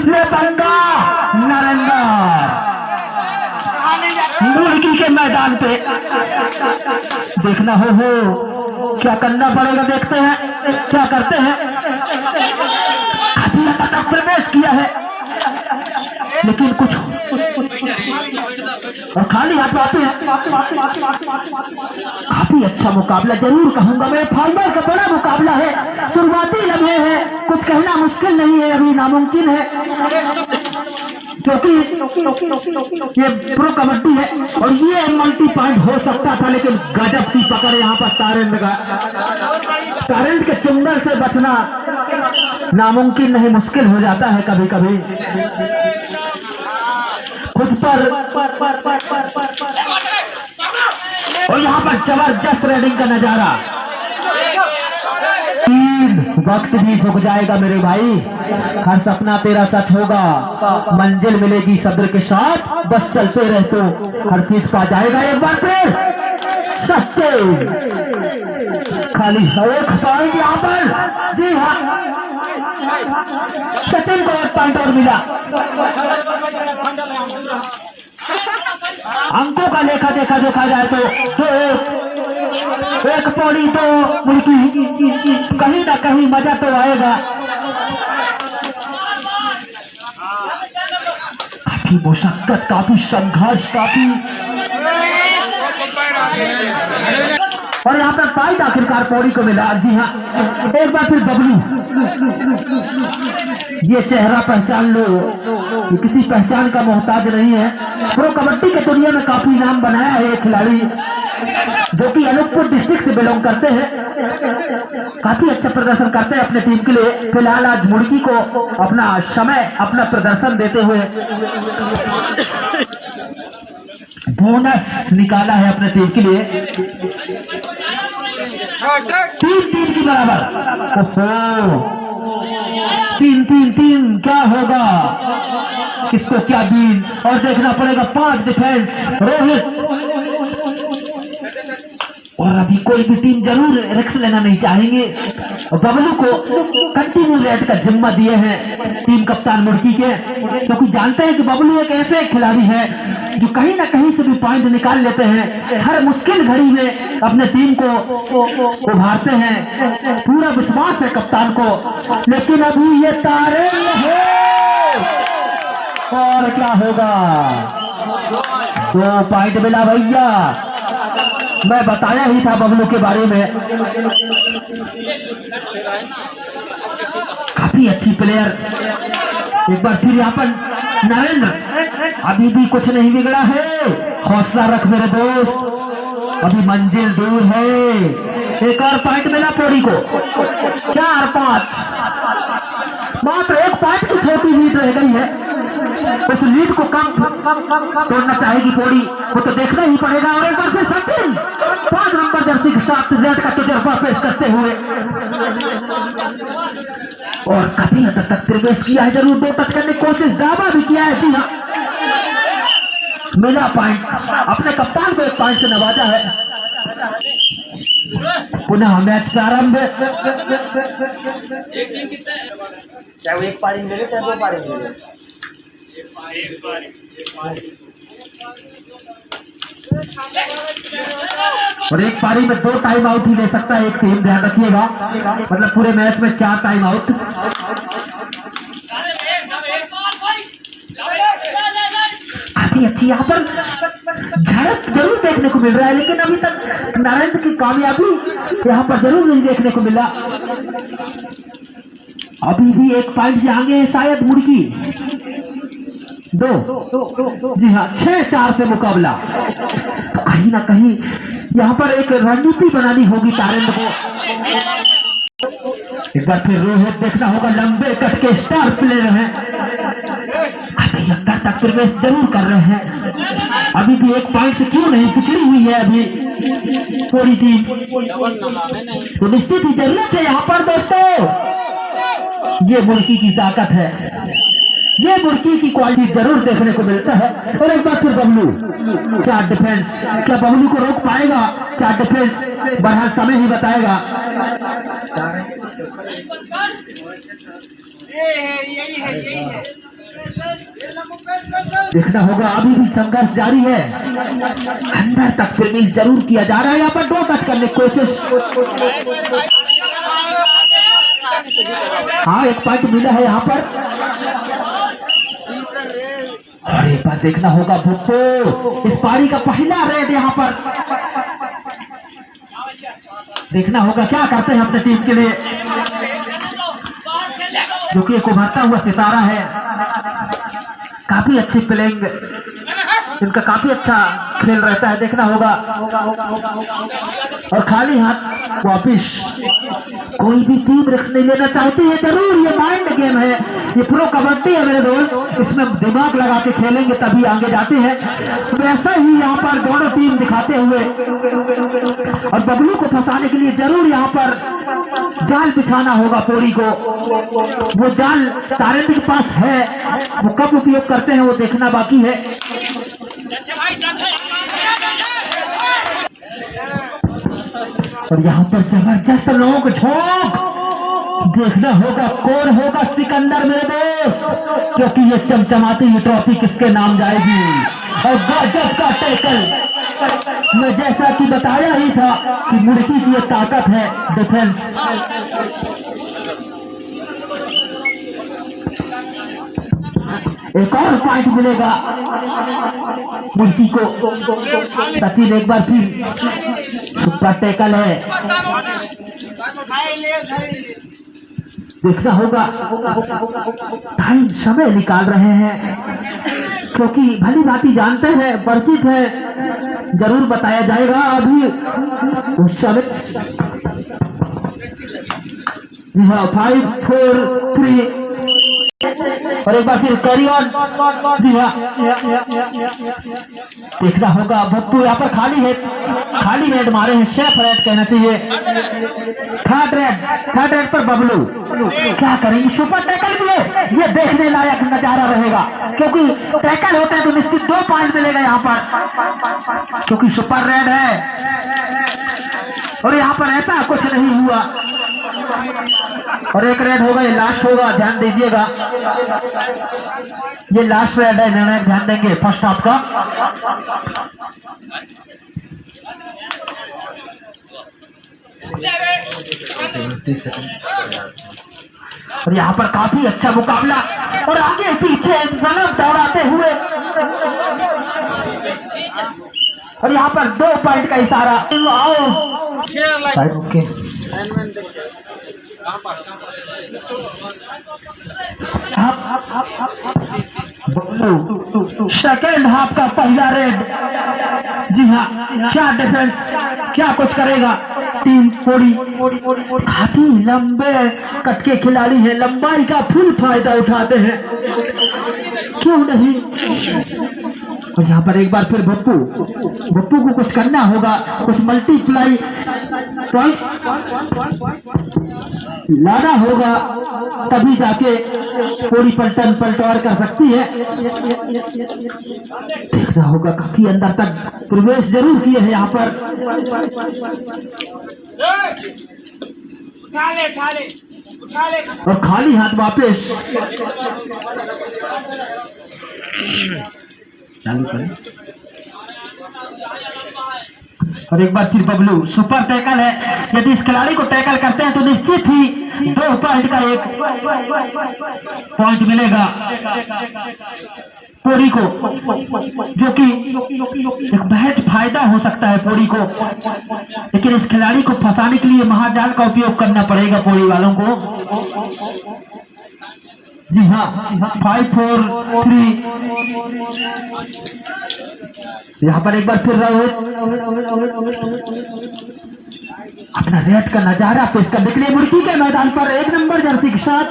ये बंगा नरेंद्र मुर्गी के मैदान पे देखना हो क्या करना पड़ेगा। देखते हैं क्या करते हैं। काफी तक प्रवेश किया है लेकिन कुछ और खाली हाथ आते हैं। काफी अच्छा मुकाबला जरूर कहूंगा मैं। फाइनल का बड़ा मुकाबला है। शुरुआती लम्हे हैं, कुछ कहना मुश्किल नहीं है, अभी नामुमकिन है क्योंकि ये प्रो कबड्डी है और ये मल्टी पॉइंट हो सकता था लेकिन गजब की पकड़ यहाँ पर तारेंद्र का। तारेंद्र के चुंगल से बचना नामुमकिन नहीं, मुश्किल हो जाता है कभी कभी। खुद पर और यहाँ पर जबरदस्त रेडिंग का नजारा। वक्त भी झुक जाएगा मेरे भाई, हर सपना तेरा सच होगा। मंजिल मिलेगी सब्र के साथ, बस चलते रह तो हर चीज पा जाएगा एक बार फिर। सच्चे खाली एक पॉइंट यहाँ पर। जी हाँ, सचिन को एक पॉइंट और मिला। अंकों का लेखा देखा जाए तो एक पौड़ी तो मुर्गी, कहीं ना कहीं मजा तो आएगा। काफी मुशक्कत, काफी संघर्ष, काफी और यहाँ पर फाइट आखिरकार पौड़ी को मिला। जी हाँ, एक बार फिर बबलू, ये चेहरा पहचान लो, ये किसी पहचान का मोहताज नहीं है। प्रो कबड्डी के दुनिया में काफी नाम बनाया है ये खिलाड़ी जो कि अनूपपुर डिस्ट्रिक्ट से बिलोंग करते हैं। काफी अच्छा प्रदर्शन करते हैं अपने टीम के लिए। फिलहाल आज मुर्गी को अपना समय, अपना प्रदर्शन देते हुए बोनस निकाला है अपने टीम के लिए 3-3 की बराबर। तीन क्या होगा, किसको क्या बीन और देखना पड़ेगा। 5 डिफेंस रोहित और अभी कोई भी टीम जरूर रिस्क लेना नहीं चाहेंगे। बबलू को कंटिन्यू रेड का जिम्मा दिए हैं टीम कप्तान मुर्गी के, क्योंकि जानते हैं कि बबलू एक ऐसे खिलाड़ी है जो कहीं ना कहीं से भी पॉइंट निकाल लेते हैं। हर मुश्किल घड़ी में अपने टीम को उभारते हैं। पूरा विश्वास है कप्तान को। लेकिन अभी ये तारे है और क्या होगा। 2 पॉइंट मिला भैया। मैं बताया ही था बबलू के बारे में, काफी अच्छी प्लेयर। एक बार फिर यहाँ पर नरेंद्र, अभी भी कुछ नहीं बिगड़ा है, हौसला रख मेरे दोस्त, अभी मंजिल दूर है। एक और पॉइंट मिला पौड़ी को। 4-5, मात्र 1 पॉइंट की छोटी लीड रह गई है। उस लीड को कम तोड़ना चाहेगी पौड़ी, वो तो देखना ही पड़ेगा। और एक बार फिर सचिन 5 नंबर जर्सी के साथ रेड का तजुर्बा पेश करते हुए और काफी हद तक प्रवेश किया है, जरूर 2 टच करने की कोशिश, दावा भी किया है। जी हाँ, मिला पॉइंट, अपने कप्तान को 1 पॉइंट से नवाजा है। पुनः मैच प्रारंभ। चाहे वो 1 पारी मिले चाहे 2 पारी मिले। और एक पारी में 2 टाइम आउट ही ले सकता है एक टीम, ध्यान रखिएगा। मतलब पूरे मैच में 4 टाइम आउट। काफी अच्छी यहाँ पर झड़प जरूर देखने को मिल रहा है, लेकिन अभी तक नरेंद्र की कामयाबी यहाँ पर जरूर नहीं देखने को मिला। अभी भी 1 पॉइंट से आगे है शायद मुर्गी। 2 जी हाँ, 6-4 से मुकाबला। तो कहीं ना कहीं यहाँ पर एक रणनीति बनानी होगी तारेंद्र को। एक बार फिर रोहित, देखना होगा, लंबे कट के स्टार प्लेयर हैं, अभी तक प्रवेश जरूर कर रहे हैं। अभी भी 1 पॉइंट से क्यों नहीं पिछड़ी हुई है अभी पूरी टीम। तो निश्चित ही जरूरत है यहाँ पर दोस्तों। ये मुर्गी की ताकत है, ये मुर्गी की क्वालिटी जरूर देखने को मिलता है। और एक बार फिर बबलू 4 डिफेंस, क्या बबलू को रोक पाएगा? 4 डिफेंस, बहरहाल समय ही बताएगा। देखना होगा, अभी भी संघर्ष जारी है, अंदर तक फिनिश जरूर किया जा रहा है। यहाँ पर 2 टच करने की कोशिश, हाँ 1 पॉइंट मिला है यहाँ पर। और एक बार देखना होगा भुप्पो, इस पारी का पहला रेड यहाँ पर, देखना होगा क्या करते हैं अपने टीम के लिए, जो कि एक उभरता हुआ सितारा है। काफी अच्छी प्लेइंग, इनका काफी अच्छा खेल रहता है, देखना होगा। और खाली हाथ वापिस, कोई भी टीम रिस्क नहीं लेना चाहती है, जरूर ये माइंड गेम है, ये प्रो कबड्डी है मेरे दोस्त, इसमें दिमाग लगा के खेलेंगे तभी आगे जाते हैं। वैसा ही यहाँ पर दोनों टीम दिखाते हुए, और बबलू को फंसाने के लिए जरूर यहाँ पर जाल बिछाना होगा पोरी को। वो जाल तारेंद्र के पास है, वो कब उपयोग करते हैं वो देखना बाकी है। और यहाँ पर जबरदस्त लोग झोंक, देखना होगा कौन होगा सिकंदर मेरे दोस्त, क्योंकि ये चमचमाती हुई ट्रॉफी किसके नाम जाएगी। और गजब का टैकल, मैं जैसा कि बताया ही था कि मुर्गी की ये ताकत है डिफेंस। एक और पॉइंट मिलेगा मुर्गी को। सचिन एक बार फिर सुपर टैकल है, देखना होगा। टाइम समय निकाल रहे हैं, क्योंकि भली भांति जानते हैं, परिचित है, जरूर बताया जाएगा अभी उस समय। 5 4 3 और एक बार फिर कैरी ऑन। जी हाँ, देखना होगा भप्पू यहाँ पर खाली रेड मारे हैं, शेफ रेड कहना चाहिए। थर्ड रेड पर बबलू क्या करेंगे, सुपर टैकल मिले, ये देखने लायक नजारा रहेगा, क्योंकि टैकल होता है तो निश्चित 2 पॉइंट मिलेगा यहाँ पर, क्योंकि सुपर रेड है। और यहाँ पर ऐसा कुछ नहीं हुआ, और एक रेड होगा, ये लास्ट होगा, ध्यान दीजिएगा, ये लास्ट रेड है, निर्णायक ध्यान देंगे फर्स्ट हाफ का। और यहाँ पर काफी अच्छा मुकाबला, और आगे पीछे जन्म दौड़ाते हुए, और यहाँ पर 2 पॉइंट का इशारा। ओके, सेकेंड हाफ का पहला रेड। जी हाँ, क्या डिफेंस, क्या कुछ करेगा टीम पोरी। काफी लंबे कट के खिलाड़ी हैं, लंबाई का फुल फायदा उठाते हैं, क्यों नहीं। और यहाँ पर एक बार फिर भप्पू को कुछ करना होगा, कुछ मल्टीप्लाई पॉइंट लाना होगा, तभी जाके पूरी पलटवार कर सकती है। देखना होगा, काफी अंदर तक प्रवेश जरूर किए हैं यहाँ पर। और खाली हाथ वापस चालू करें। और एक बार फिर बबलू, सुपर टैकल है, यदि इस खिलाड़ी को टैकल करते हैं तो निश्चित ही 2 पॉइंट का 1 पॉइंट मिलेगा पोरी को, जो कि एक बेहद फायदा हो सकता है पोरी को। लेकिन इस खिलाड़ी को फंसाने के लिए महाजाल का उपयोग करना पड़ेगा पोरी वालों को। जी हाँ, 5 4 3। यहाँ पर एक बार फिर अपना रेड का नजारा पेश कर देखने मुर्गी के मैदान पर 1 नंबर जर्सी के साथ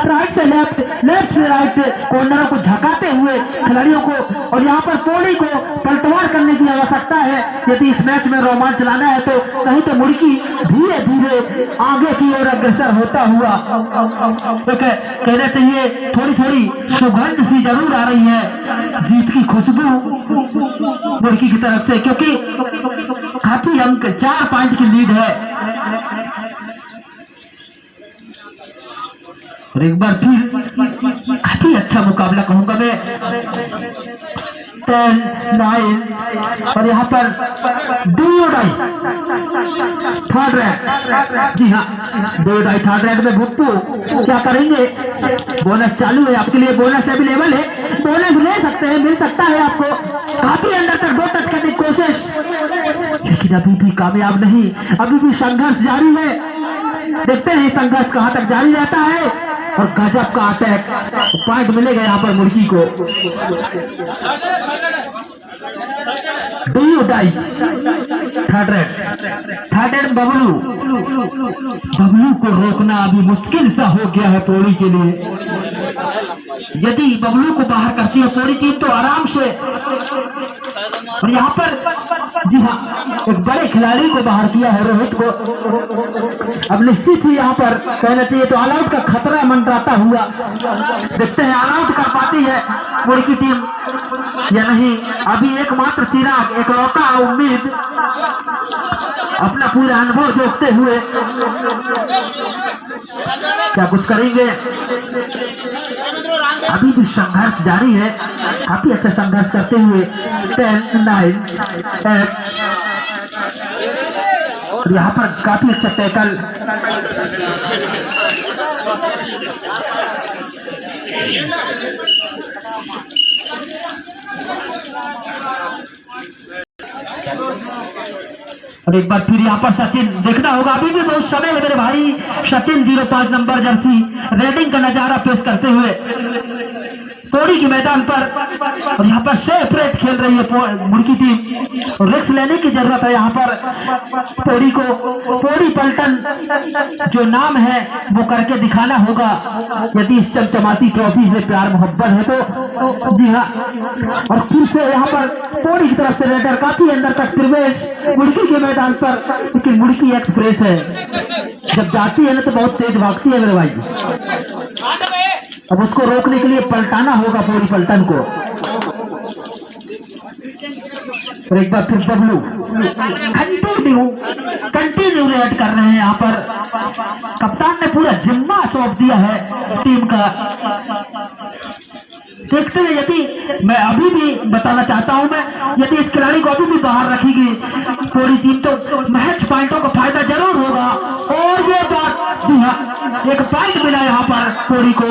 राइट से लेफ्ट, लेफ्ट से राइट कॉर्नरों को झकाते हुए खिलाड़ियों को, और यहाँ पर पोली को पलटवार करने की आवश्यकता है यदि इस मैच में रोमांच लाना है तो। नहीं तो मुर्गी धीरे धीरे आगे की ओर अग्रसर होता हुआ, तो कहना चाहिए थोड़ी सुगंध सी जरूर आ रही है जीत की खुशबू मुर्गी की तरफ से, क्योंकि काफी अंक 4 पॉइंट की लीड है। और एक बार फिर काफी अच्छा मुकाबला कहूंगा मैं। 10, 9 और यहाँ पर डूडाई थर्ड रैंक। जी हाँ, डूडाई थर्ड रैंक में भुट्टू क्या करेंगे? बोनस चालू है आपके लिए, बोनस अवेलेबल है, बोनस ले सकते हैं, मिल सकता है आपको। काफी अंदर तक 2 टच करने की कोशिश, लेकिन अभी भी कामयाब नहीं, अभी भी संघर्ष जारी है। देखते हैं संघर्ष कहां तक जारी रहता है। और गजब का अटैक, पॉइंट मिलेगा यहाँ पर मुर्गी को। डूडाई थर्ड रैंक बबलू को रोकना अभी मुश्किल सा हो गया है पोड़ी के लिए। यदि बबलू को बाहर करती है पोड़ी टीम तो आराम से। और यहाँ पर जी हाँ, एक बड़े खिलाड़ी को बाहर किया है रोहित को। अब निश्चित ही यहाँ पर कहना चाहिए तो ऑल आउट का खतरा मंडराता हुआ। देखते हैं ऑल आउट कर पाती है पोड़ी की टीम या नहीं। अभी एकमात्र चिराग, एकलौता उम्मीद, अपना पूरा अनुभव जोड़ते हुए क्या कुछ करेंगे। अभी भी संघर्ष जारी है, काफी अच्छा संघर्ष करते हुए। 10, 9, 8 और यहाँ पर काफी अच्छा टैकल। और एक बार फिर यहाँ पर सचिन देखना होगा, अभी भी बहुत समय है मेरे भाई। सचिन 05 नंबर जर्सी रेडिंग का नजारा पेश करते हुए पोड़ी के मैदान पर। और यहाँ पर सेपरेट खेल रही है मुर्गी टीम। रिस्क लेने की जरूरत है यहाँ पर पोड़ी को। पोड़ी पलटन जो नाम है वो करके दिखाना होगा यदि इस चमचमाती ट्रॉफी से प्यार मोहब्बत है तो। जी हाँ, और फिर से यहाँ पर पोड़ी की तरफ से रेडर काफी अंदर तक प्रवेश मुर्गी के मैदान पर। लेकिन मुर्गी एक्सप्रेस है, जब जाती है ना तो बहुत तेज भागती है मेरे भाई। अब उसको रोकने के लिए पलटाना होगा पोड़ी पलटन को। और एक बार फिर बबलू कंटिन्यू रेड कर रहे हैं यहाँ पर। कप्तान ने पूरा जिम्मा सौंप दिया है टीम का। देखते हैं, यदि मैं अभी भी बताना चाहता हूं मैं, यदि इस खिलाड़ी को अभी भी बाहर रखेगी पूरी टीम तो मैच पॉइंटों का फायदा जरूर होगा। और ये बात जी हाँ, एक पॉइंट मिला यहाँ पर पूरी को,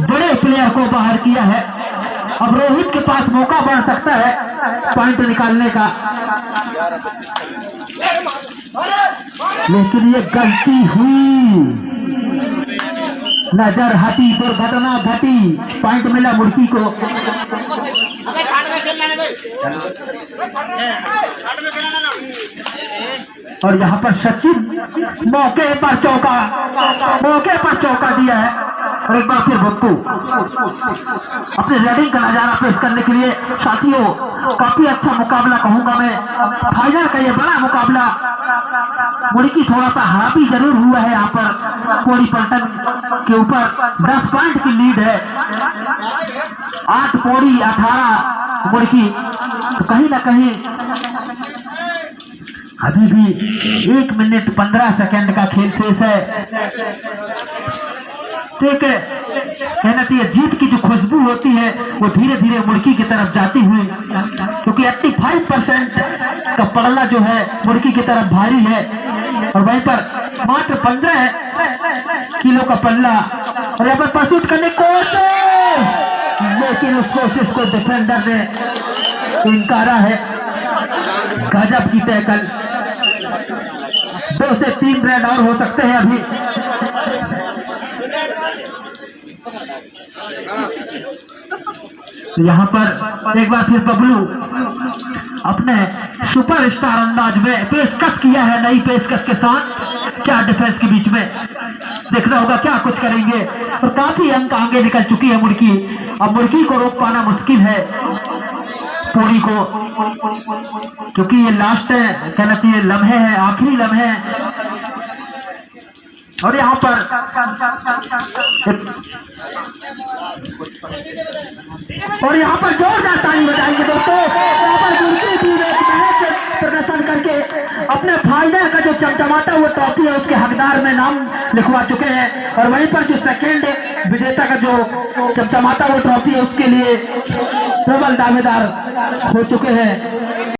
बड़े प्लेयर को बाहर किया है। अब रोहित के पास मौका बढ़ सकता है पॉइंट निकालने का, लेकिन ये गलती हुई, नजर हटी, दुर्घटना घटी, पॉइंट मिला मुर्गी को। और यहाँ पर सचिन मौके पर चौका दिया है। और एक बार फिर भुट्टू अपने रेडिंग का नजारा पेश करने के लिए। साथियों, काफी अच्छा मुकाबला कहूंगा मैं, फाइनल का ये बड़ा मुकाबला। मुर्गी थोड़ा सा हावी जरूर हुआ है यहाँ पर पोड़ी पलटन के ऊपर। 10 पॉइंट की लीड है, 8 पोड़ी 18 मुर्गी। तो कहीं ना कहीं अभी भी 1 मिनट 15 सेकंड का खेल शेष है। ठीक है, कहना चाहिए जीत की जो खुशबू होती है वो धीरे धीरे मुर्गी की तरफ जाती हुई, क्योंकि 85% का पड़ला जो है मुर्गी की तरफ भारी है। और वहीं पर मात्र 15 किलो का पल्ला। और यहाँ पर परसूट करने की कोशिश, लेकिन उस कोशिश को डिफेंडर ने इनकारा है। गजब की टैकल। 2 से 3 रेड और हो सकते हैं अभी। यहाँ पर एक बार फिर बबलू अपने सुपरस्टार अंदाज में पेशकश किया है, नई पेशकश के साथ। क्या डिफेंस के बीच में देखना होगा क्या कुछ करेंगे। और काफी अंक आगे निकल चुकी है मुर्गी। अब मुर्गी को रोक पाना मुश्किल है पोड़ी को, क्योंकि ये लास्ट है, कहना चाहिए लम्हे है, आखिरी लम्हे। और यहाँ पर जोरदार ताली बजाएंगे दोस्तों। यहाँ पर मुर्गी टीम एक बेहतर प्रदर्शन करके अपने फाइनल का जो चमचमाता वो ट्रॉफी है उसके हकदार में नाम लिखवा चुके हैं। और वहीं पर जो सेकेंड विजेता का जो चमचमाता वो ट्रॉफी है उसके लिए प्रबल दावेदार हो चुके हैं।